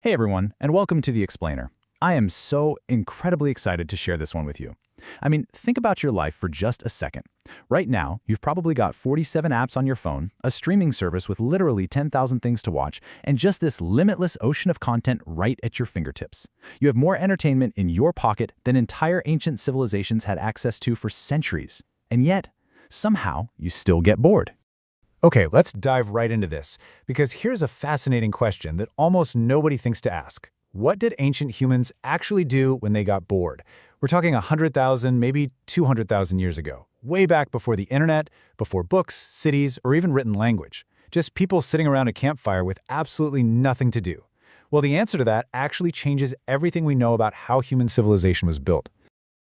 Hey everyone, and welcome to The Explainer. I am so incredibly excited to share this one with you. Think about your life for just a second. Right now, you've probably got 47 apps on your phone, a streaming service with literally 10,000 things to watch, and just this limitless ocean of content right at your fingertips. You have more entertainment in your pocket than entire ancient civilizations had access to for centuries. And yet, somehow, you still get bored. Okay, let's dive right into this, because here's a fascinating question that almost nobody thinks to ask. What did ancient humans actually do when they got bored? We're talking 100,000, maybe 200,000 years ago, way back before the internet, before books, cities, or even written language. Just people sitting around a campfire with absolutely nothing to do. Well, the answer to that actually changes everything we know about how human civilization was built.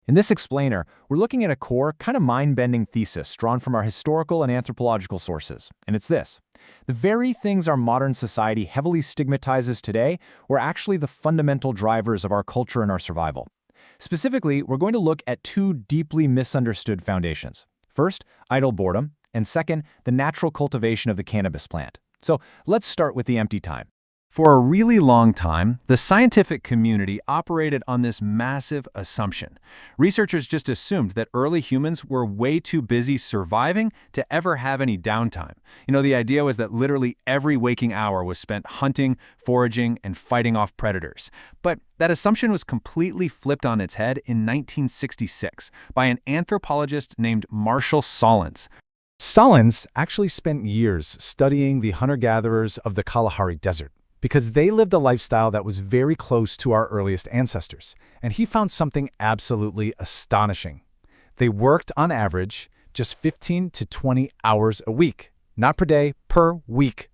In this explainer, we're looking at a core, kind of mind-bending thesis drawn from our historical and anthropological sources, and it's this. The very things our modern society heavily stigmatizes today were actually the fundamental drivers of our culture and our survival. Specifically, we're going to look at two deeply misunderstood foundations. First, idle boredom, and second, the natural cultivation of the cannabis plant. So let's start with the empty time. For a really long time, the scientific community operated on this massive assumption. Researchers just assumed that early humans were way too busy surviving to ever have any downtime. The idea was that literally every waking hour was spent hunting, foraging, and fighting off predators. But that assumption was completely flipped on its head in 1966 by an anthropologist named Marshall Solins. Solins actually spent years studying the hunter-gatherers of the Kalahari Desert, because they lived a lifestyle that was very close to our earliest ancestors, and he found something absolutely astonishing. They worked, on average, just 15 to 20 hours a week, not per day, per week.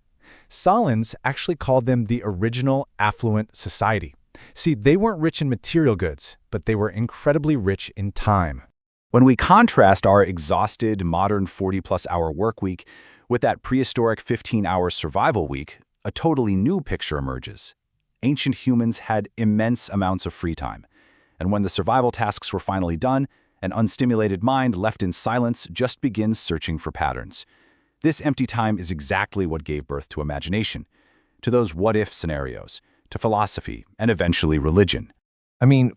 Solins actually called them the original affluent society. See, they weren't rich in material goods, but they were incredibly rich in time. When we contrast our exhausted, modern 40-plus hour work week with that prehistoric 15-hour survival week, a totally new picture emerges. Ancient humans had immense amounts of free time, and when the survival tasks were finally done, an unstimulated mind left in silence just begins searching for patterns. This empty time is exactly what gave birth to imagination, to those what-if scenarios, to philosophy, and eventually religion.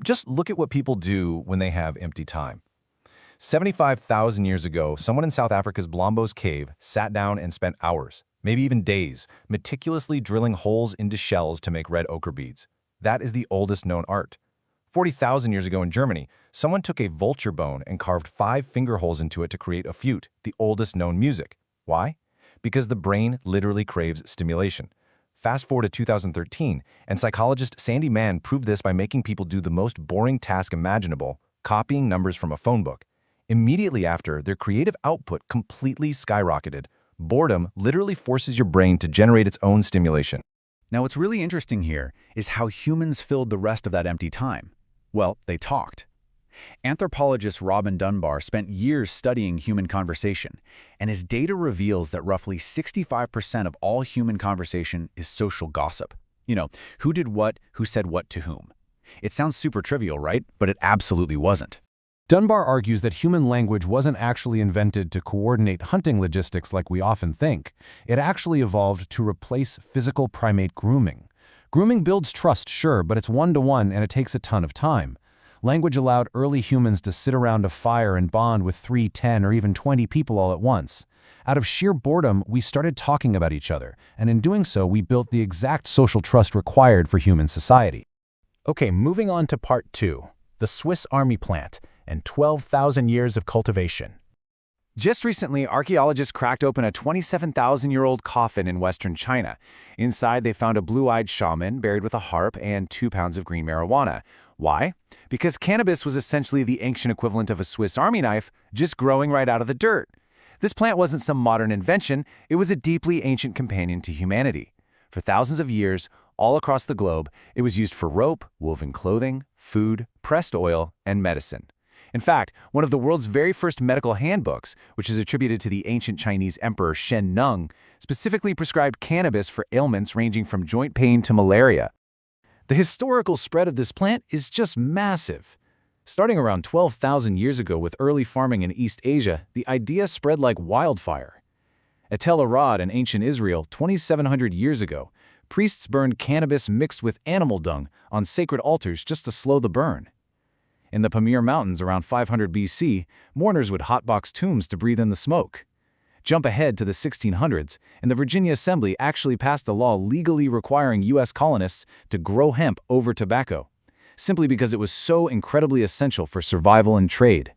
Just look at what people do when they have empty time. 75,000 years ago, someone in South Africa's Blombos Cave sat down and spent hours, maybe even days, meticulously drilling holes into shells to make red ochre beads. That is the oldest known art. 40,000 years ago in Germany, someone took a vulture bone and carved 5 finger holes into it to create a flute, the oldest known music. Why? Because the brain literally craves stimulation. Fast forward to 2013, and psychologist Sandy Mann proved this by making people do the most boring task imaginable, copying numbers from a phone book. Immediately after, their creative output completely skyrocketed. Boredom literally forces your brain to generate its own stimulation. Now, what's really interesting here is how humans filled the rest of that empty time. Well, they talked. Anthropologist Robin Dunbar spent years studying human conversation, and his data reveals that roughly 65% of all human conversation is social gossip. Who did what, who said what to whom. It sounds super trivial, right? But it absolutely wasn't. Dunbar argues that human language wasn't actually invented to coordinate hunting logistics like we often think. It actually evolved to replace physical primate grooming. Grooming builds trust, sure, but it's one-to-one and it takes a ton of time. Language allowed early humans to sit around a fire and bond with 3, 10, or even 20 people all at once. Out of sheer boredom, we started talking about each other, and in doing so, we built the exact social trust required for human society. Okay, moving on to part 2, the Swiss Army plant and 12,000 years of cultivation. Just recently, archaeologists cracked open a 27,000-year-old coffin in western China. Inside, they found a blue-eyed shaman buried with a harp and 2 pounds of green marijuana. Why? Because cannabis was essentially the ancient equivalent of a Swiss Army knife, just growing right out of the dirt. This plant wasn't some modern invention, it was a deeply ancient companion to humanity. For thousands of years, all across the globe, it was used for rope, woven clothing, food, pressed oil, and medicine. In fact, one of the world's very first medical handbooks, which is attributed to the ancient Chinese emperor Shen Nung, specifically prescribed cannabis for ailments ranging from joint pain to malaria. The historical spread of this plant is just massive. Starting around 12,000 years ago with early farming in East Asia, the idea spread like wildfire. At Tel Arad in ancient Israel 2,700 years ago, priests burned cannabis mixed with animal dung on sacred altars just to slow the burn. In the Pamir Mountains around 500 BC, mourners would hotbox tombs to breathe in the smoke. Jump ahead to the 1600s, and the Virginia Assembly actually passed a law legally requiring U.S. colonists to grow hemp over tobacco, simply because it was so incredibly essential for survival and trade.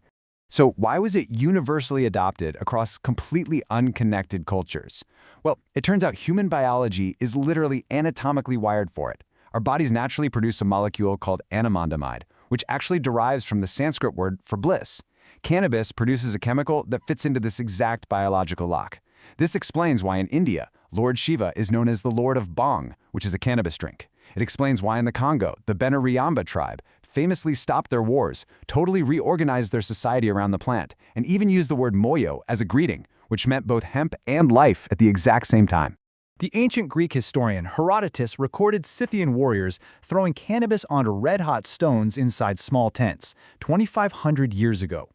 So why was it universally adopted across completely unconnected cultures? Well, it turns out human biology is literally anatomically wired for it. Our bodies naturally produce a molecule called anandamide, which actually derives from the Sanskrit word for bliss. Cannabis produces a chemical that fits into this exact biological lock. This explains why in India, Lord Shiva is known as the Lord of Bhang, which is a cannabis drink. It explains why in the Congo, the Benariamba tribe famously stopped their wars, totally reorganized their society around the plant, and even used the word moyo as a greeting, which meant both hemp and life at the exact same time. The ancient Greek historian Herodotus recorded Scythian warriors throwing cannabis onto red-hot stones inside small tents, 2,500 years ago.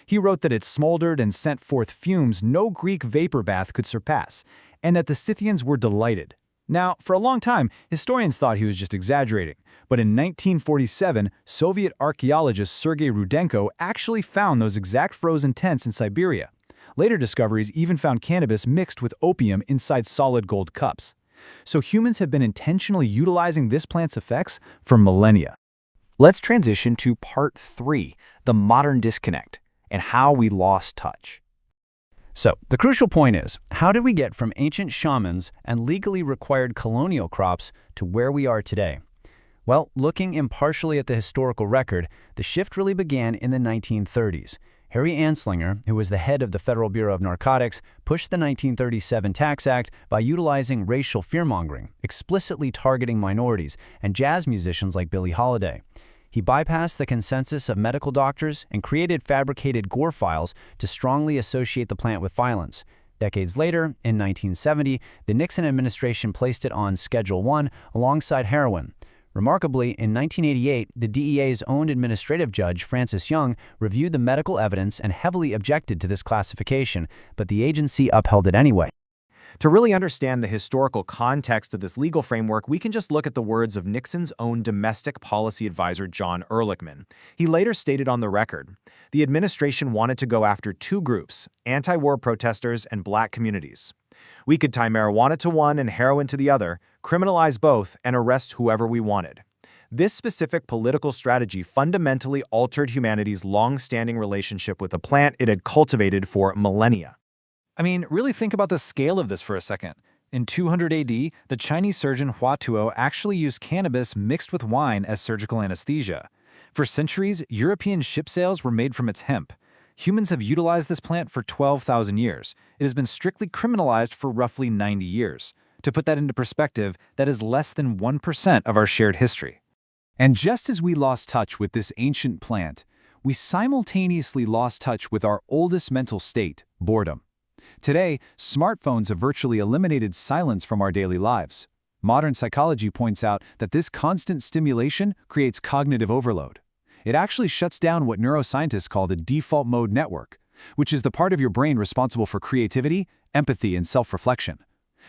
He wrote that it smoldered and sent forth fumes no Greek vapor bath could surpass, and that the Scythians were delighted. Now, for a long time, historians thought he was just exaggerating, but in 1947, Soviet archaeologist Sergei Rudenko actually found those exact frozen tents in Siberia. Later discoveries even found cannabis mixed with opium inside solid gold cups. So humans have been intentionally utilizing this plant's effects for millennia. Let's transition to part 3, the modern disconnect, and how we lost touch. So, the crucial point is, how did we get from ancient shamans and legally required colonial crops to where we are today? Well, looking impartially at the historical record, the shift really began in the 1930s. Harry Anslinger, who was the head of the Federal Bureau of Narcotics, pushed the 1937 Tax Act by utilizing racial fearmongering, explicitly targeting minorities and jazz musicians like Billie Holiday. He bypassed the consensus of medical doctors and created fabricated gore files to strongly associate the plant with violence. Decades later, in 1970, the Nixon administration placed it on Schedule 1 alongside heroin. Remarkably, in 1988, the DEA's own administrative judge, Francis Young, reviewed the medical evidence and heavily objected to this classification, but the agency upheld it anyway. To really understand the historical context of this legal framework, we can just look at the words of Nixon's own domestic policy advisor, John Ehrlichman. He later stated on the record, the administration wanted to go after two groups, anti-war protesters and black communities. We could tie marijuana to one and heroin to the other, criminalize both, and arrest whoever we wanted. This specific political strategy fundamentally altered humanity's long-standing relationship with a plant it had cultivated for millennia. I mean, really think about the scale of this for a second. In 200 AD, the Chinese surgeon Hua Tuo actually used cannabis mixed with wine as surgical anesthesia. For centuries, European ship sails were made from its hemp. Humans have utilized this plant for 12,000 years. It has been strictly criminalized for roughly 90 years. To put that into perspective, that is less than 1% of our shared history. And just as we lost touch with this ancient plant, we simultaneously lost touch with our oldest mental state, boredom. Today, smartphones have virtually eliminated silence from our daily lives. Modern psychology points out that this constant stimulation creates cognitive overload. It actually shuts down what neuroscientists call the default mode network, which is the part of your brain responsible for creativity, empathy, and self-reflection.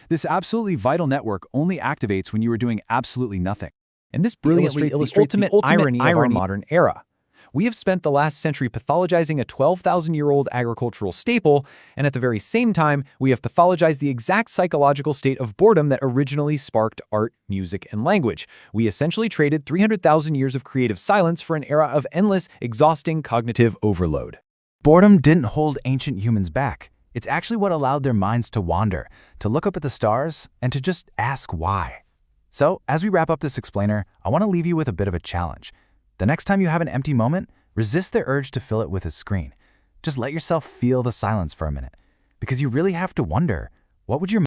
This absolutely vital network only activates when you are doing absolutely nothing. And this brilliantly illustrates the ultimate irony of our modern era. We have spent the last century pathologizing a 12,000-year-old agricultural staple, and at the very same time, we have pathologized the exact psychological state of boredom that originally sparked art, music, and language. We essentially traded 300,000 years of creative silence for an era of endless, exhausting cognitive overload. Boredom didn't hold ancient humans back. It's actually what allowed their minds to wander, to look up at the stars, and to just ask why. So, as we wrap up this explainer, I want to leave you with a bit of a challenge. The next time you have an empty moment, resist the urge to fill it with a screen. Just let yourself feel the silence for a minute, because you really have to wonder, what would your